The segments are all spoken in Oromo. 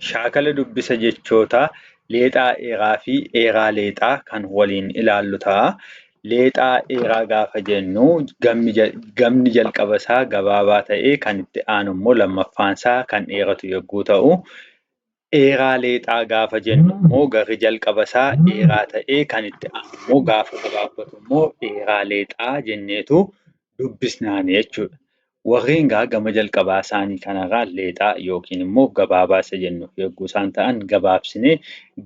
Shaakala dubbisa jechoota leexaa eeraa fi eeraa leexaa kan waliin ilaallu ta'a. Leexaa eeraa gaafa jennu gamni jalqaba isaa gabaabaa ta'ee kan itti aanu immoo lammaffaan isaa kan dheeratu yogguu ta'u, eeraa leexaa gaafa jennu immoo garri jalqaba isaa dheeraa ta'ee kan itti aanu immoo gaafa gabaabbatu immoo eeraa leexaa jenneetu dubbisnaani jechuudha. Warreen gama jalqabaa isaanii kanarraa leexaa yookiin immoo gabaabaa isa jennu yogguu isaan ta'an gabaabsinee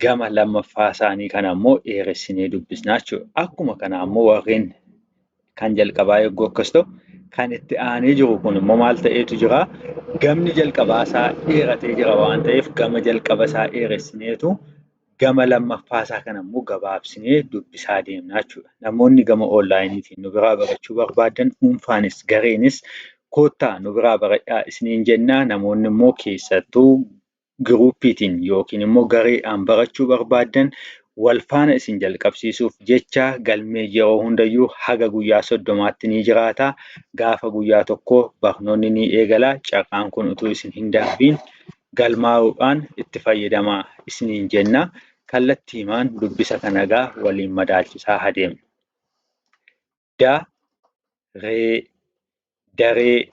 gama lammaffaa isaanii kana immoo dheeressinee dubbisnaa jechuudha. Akkuma kanaa immoo warreen kan jalqabaa yogguu akkas ta'u, kan itti aanee jiru kun immoo maal ta'eetu jira? Gamni jalqabaa isaa dheeratee jira waan ta'eef gama jalqaba isaa dheeressineetu gama lammaffaa isaa kana immoo gabaabsinee dubbisaa deemnaa jechuudha. Namoonni gama onlaayiniitiin nu biraa barachuu barbaadan dhuunfaanis gareenis koottaa nu biraa baradhaa isiniin jennaa. Namoonni immoo keessattuu giruuppiitiin yookiin immoo gareedhaan barachuu barbaadan wal faana isin jalqabsiisuuf jecha galmee yeroo hundayyuu haga guyyaa 30tti ni jiraata. Gaafa guyyaa tokko barnoonni ni eegala. Carraan kun utuu isin hin darbiin galmaa'uudhaan itti fayyadamaa isiniin jenna. Kallattiimaan dubbisa kana waliin madaalchisaa adeemna. Daree, daree,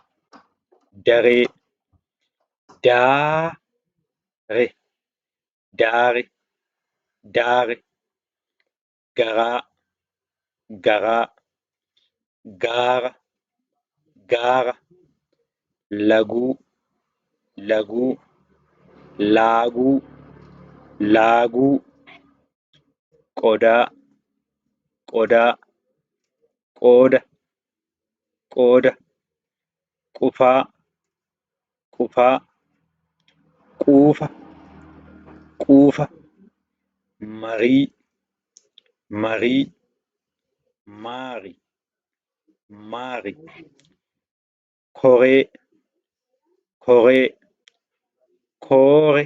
daree, daare, daare, daare, garaa, garaa, gaara, gaara, laguu, laguu, laaguu, laaguu, qodaa, qodaa, qooda, qooda, qufaa, qufaa, quufa, quufa, marii, marii, maari, maari, koree, koree, koore,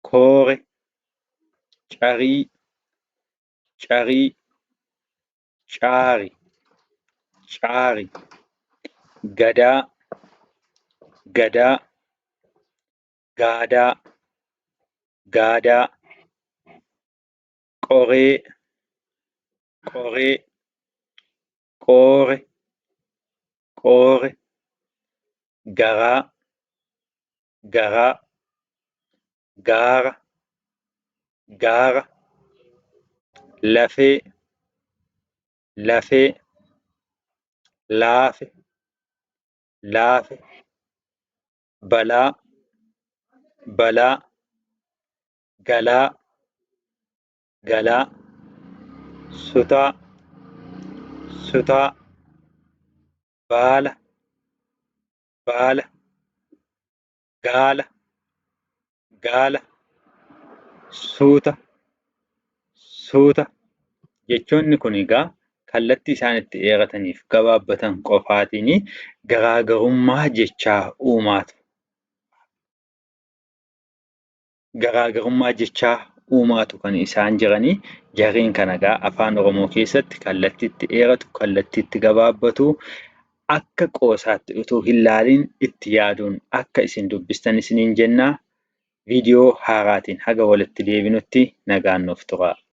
koore, carii, carii, caari, caari, gadaa, gadaa, gaadaa, gaadaa, qoree, qoree, qoore, qoore, garaa, garaa, gaara, gaara, lafee, lafee, laafe, laafe, balaa, balaa, galaa, galaa, sutaa, sutaa, baala, baala, gaala, gaala, suuta, suuta. Jechoonni kun egaa kallattii isaan itti dheerataniif gabaabbatan qofaatiin garaagarummaa jechaa uumaatu. Garaagarummaa jechaa uumaatu kan isaan jiranii. Jarreen kana egaa afaan Oromoo keessatti kallattii itti dheeratu, kallattii itti gabaabbatu, akka qoosaatti utuu hin laaliin itti yaaduun akka isin dubbistan isiniin jennaa. Viidiyoo haaraatiin haga walitti deebinutti nagaan nuuf turaa.